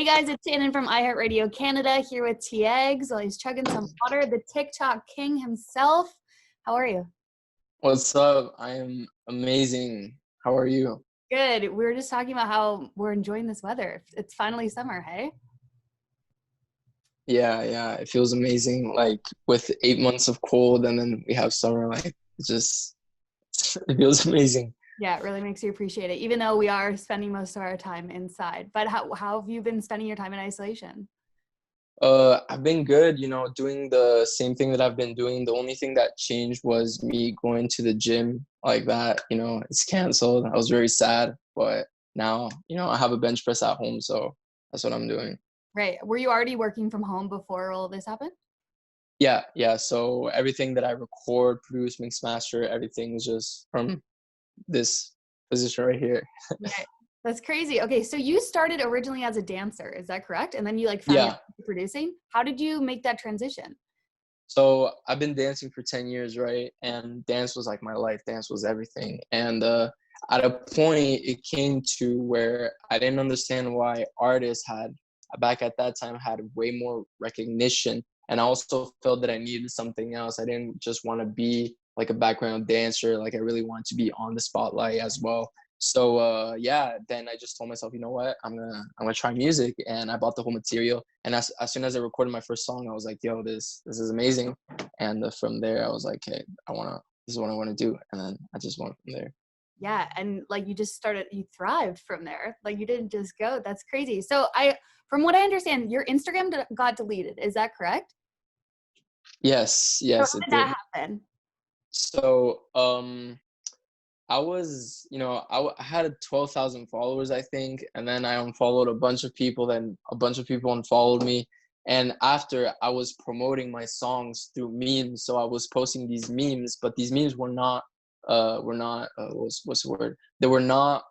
Hey guys, it's Shannon from iHeartRadio Canada here with T-Eggs while he's chugging some water, the TikTok king himself. How are you? What's up? I am amazing. How are you? Good. We were just talking about how we're enjoying this weather. It's finally summer, hey? Yeah, it feels amazing. Like with 8 months of cold and then we have summer, like it just it feels amazing. Yeah, it really makes you appreciate it, even though we are spending most of our time inside. But how have you been spending your time in isolation? I've been good, doing the same thing that I've been doing. The only thing that changed was me going to the gym like that, it's canceled. I was very sad, but now, I have a bench press at home, so that's what I'm doing. Right. Were you already working from home before all of this happened? Yeah. So everything that I record, produce, mix, master, everything is just from this position right here. Right. That's crazy. Okay, so you started originally as a dancer, is that correct? And then you found your Yeah. producing. How did you make that transition? So I've been dancing for 10 years, right? And dance was like my life. Dance was everything. And at a point, it came to where I didn't understand why artists back at that time, had way more recognition. And I also felt that I needed something else. I didn't just want to be like a background dancer. Like I really wanted to be on the spotlight as well. So yeah, then I just told myself, you know what, I'm gonna try music, and I bought the whole material. And as soon as I recorded my first song, I was like, yo, this is amazing. And from there, I was like, hey, this is what I want to do, and then I just went from there. Yeah, and you just started, you thrived from there. Like you didn't just go. That's crazy. So from what I understand, your Instagram got deleted. Is that correct? So Yes, how it did did. that happen? So I was, I had 12,000 followers, I think, and then I unfollowed a bunch of people. Then a bunch of people unfollowed me, and after I was promoting my songs through memes, so I was posting these memes, but these memes what's the word? They were not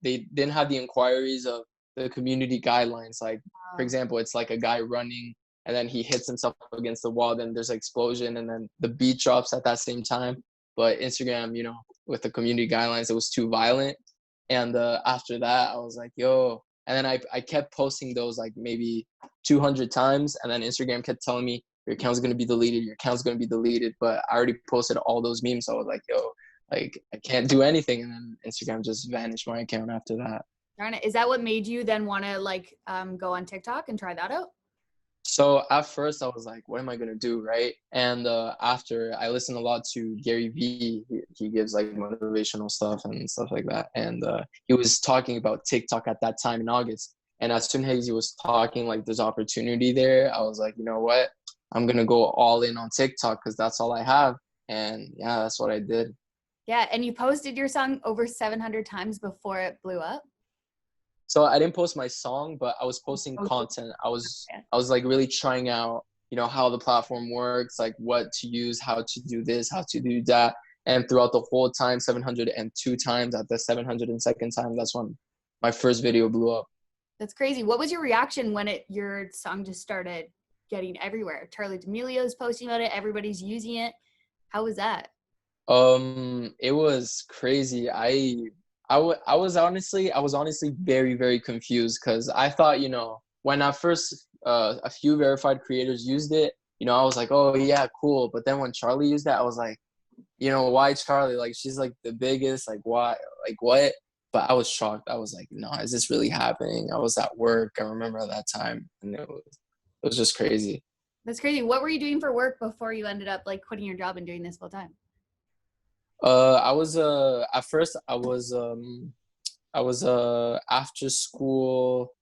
they didn't have the inquiries of the community guidelines. Like for Oh, example, it's like a guy running and then he hits himself against the wall, then there's an explosion, and then the beat drops at that same time. But Instagram, with the community guidelines, it was too violent. And after that, I was like, yo. And then I kept posting those like maybe 200 times. And then Instagram kept telling me, your account's going to be deleted. Your account's going to be deleted. But I already posted all those memes. So I was like, yo, like I can't do anything. And then Instagram just vanished my account after that. darn it. Is that what made you then want to go on TikTok and try that out? So at first I was like, what am I gonna do, right? And after I listened a lot to Gary Vee, he gives like motivational stuff and stuff like that. And he was talking about TikTok at that time in August. And as soon as he was talking like there's opportunity there, I was like, you know what? I'm gonna go all in on TikTok because that's all I have. And yeah, that's what I did. Yeah, and you posted your song over 700 times before it blew up. So I didn't post my song, but I was posting Oh, content. I was yeah. I was like really trying out, how the platform works, like what to use, how to do this, how to do that. And throughout the whole time, 702 times, at the 702nd time, that's when my first video blew up. That's crazy. What was your reaction when your song just started getting everywhere? Charlie D'Amelio's posting about it. Everybody's using it. How was that? It was crazy. I was honestly very, very confused because I thought, when I first a few verified creators used it, I was like, oh yeah, cool. But then when Charlie used that, I was like, why Charlie? Like she's like the biggest, like why, like what? But I was shocked. I was like, no, is this really happening? I was at work. I remember at that time, and it was just crazy. That's crazy. What were you doing for work before you ended up quitting your job and doing this full time? I was at first I was a after school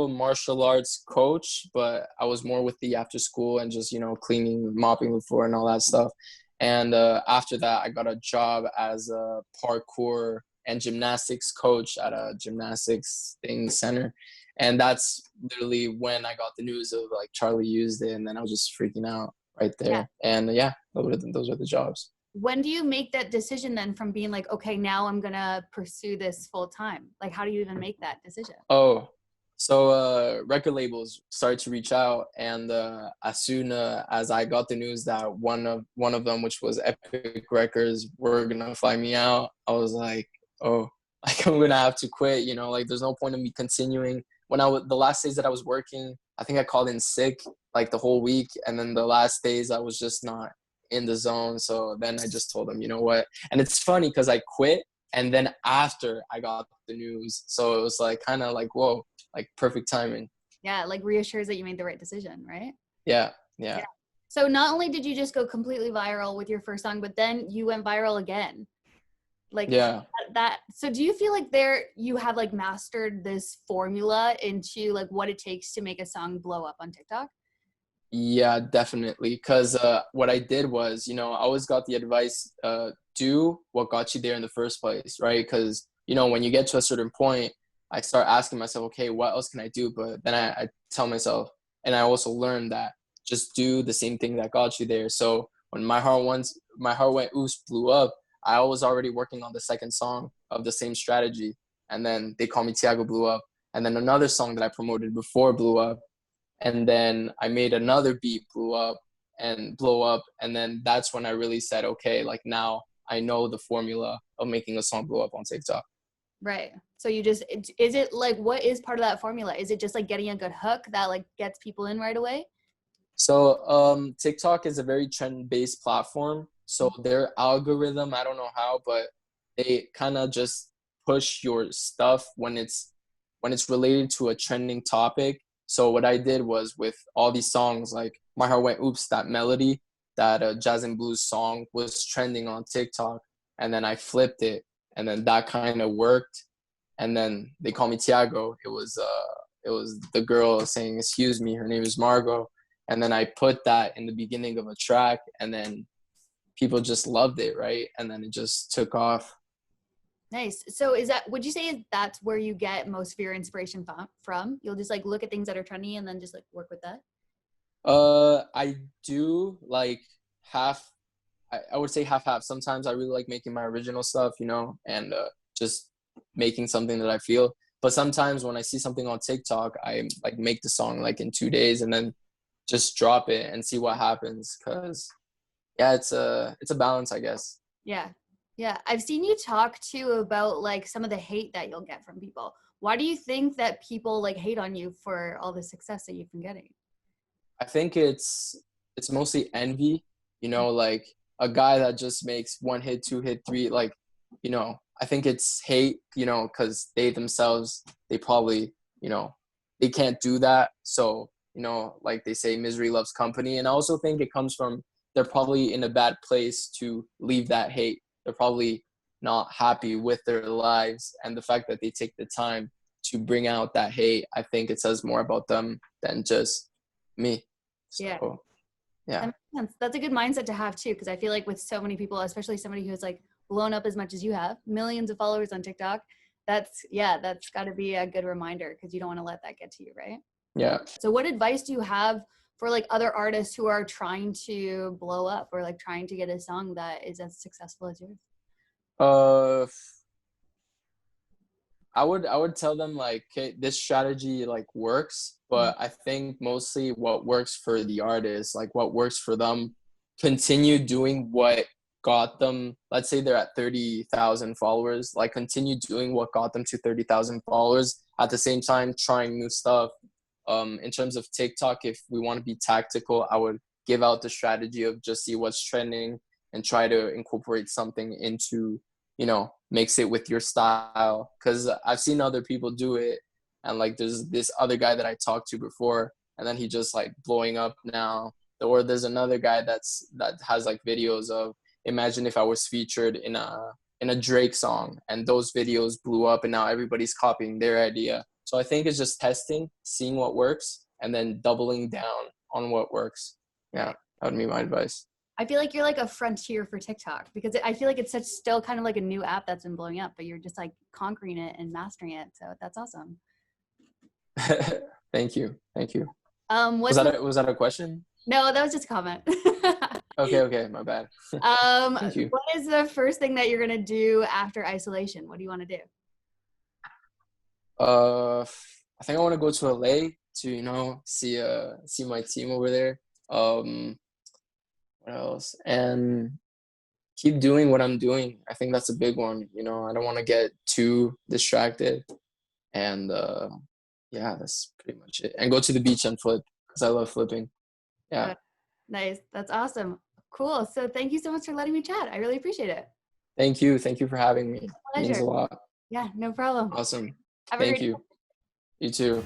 martial arts coach, but I was more with the after school and just cleaning, mopping the floor and all that stuff. And after that, I got a job as a parkour and gymnastics coach at a gymnastics thing center. And that's literally when I got the news of like Charlie used it, and then I was just freaking out right Yeah. there. And yeah, those were the jobs. When do you make that decision then from being like, okay, now I'm going to pursue this full time? Like, how do you even make that decision? Oh, so record labels started to reach out, and as soon as I got the news that one of them, which was Epic Records, were gonna fly me out, I was like, oh, like I'm gonna have to quit. Like there's no point in me continuing the last days that I was working, I think I called in sick like the whole week, and then the last days I was just not in the zone. So then I just told them, you know what? And it's funny because I quit, and then after I got the news, so it was like kind of like whoa, like perfect timing. Yeah, like reassures that you made the right decision, right? Yeah, Yeah. yeah, So not only did you just go completely viral with your first song, but then you went viral again. Like yeah. that. So do you feel like you have like mastered this formula into like what it takes to make a song blow up on TikTok? Yeah, definitely. Because what I did was, I always got the advice, do what got you there in the first place, right? Because, when you get to a certain point, I start asking myself, okay, what else can I do? But then I tell myself, and I also learned that just do the same thing that got you there. So when my heart went oops blew up, I was already working on the second song of the same strategy. And then They Call Me Tiago blew up. And then another song that I promoted before blew up, and then I made another beat blow up, and then that's when I really said, okay, like now I know the formula of making a song blow up on TikTok. Right. So is it like, what is part of that formula? Is it just like getting a good hook that like gets people in right away? So TikTok is a very trend-based platform. So their algorithm, I don't know how, but they kind of just push your stuff when it's related to a trending topic. So what I did was with all these songs, like My Heart Went Oops, that melody, that jazz and blues song was trending on TikTok, and then I flipped it, and then that kind of worked. And then They Call Me Tiago. It was the girl saying, "Excuse me," her name is Margot, and then I put that in the beginning of a track, and then people just loved it, right? And then it just took off. Nice. So would you say that's where you get most of your inspiration from? You'll just like look at things that are trendy and then just like work with that? I do like half. I would say half half. Sometimes I really like making my original stuff, and just making something that I feel. But sometimes when I see something on TikTok, I like make the song like in 2 days and then just drop it and see what happens. Cause yeah, it's a balance, I guess. Yeah. Yeah. I've seen you talk too about like some of the hate that you'll get from people. Why do you think that people like hate on you for all the success that you've been getting? I think it's mostly envy, like a guy that just makes one hit, two hit, three, like, I think it's hate, because they themselves, they probably, they can't do that. So, like they say, misery loves company. And I also think it comes from they're probably in a bad place to leave that hate. They're probably not happy with their lives. And the fact that they take the time to bring out that hate, I think it says more about them than just me. Yeah. So yeah. That makes sense. That's a good mindset to have too, because I feel like with so many people, especially somebody who's like blown up as much as you have, millions of followers on TikTok, that's got to be a good reminder because you don't want to let that get to you, right? Yeah. So what advice do you have for like other artists who are trying to blow up or like trying to get a song that is as successful as yours? Uh I would tell them like, okay, this strategy like works, but I think mostly what works for the artist, like what works for them, continue doing what got them. Let's say they're at 30,000 followers, like continue doing what got them to 30,000 followers. At the same time, trying new stuff. In terms of TikTok, if we want to be tactical, I would give out the strategy of just see what's trending and try to incorporate something into, mix it with your style. Because I've seen other people do it, and like there's this other guy that I talked to before, and then he just like blowing up now. Or there's another guy that has like videos of, imagine if I was featured in a Drake song, and those videos blew up, and now everybody's copying their idea. So I think it's just testing, seeing what works, and then doubling down on what works. Yeah, that would be my advice. I feel like you're like a frontier for TikTok because I feel like it's such still kind of like a new app that's been blowing up, but you're just like conquering it and mastering it. So that's awesome. Thank you. Thank you. Was What's that a question? no, that was just a comment. Okay, my bad. Thank you. What is the first thing that you're gonna do after isolation? What do you want to do? I think I want to go to LA to, see my team over there. What else? And keep doing what I'm doing. I think that's a big one. I don't want to get too distracted, and yeah, that's pretty much it. And go to the beach and flip because I love flipping. Yeah. Nice. That's awesome. Cool. So thank you so much for letting me chat. I really appreciate it. Thank you. Thank you for having me. It means Pleasure. a lot. Yeah, no problem. Awesome. Have a Thank great you. You too.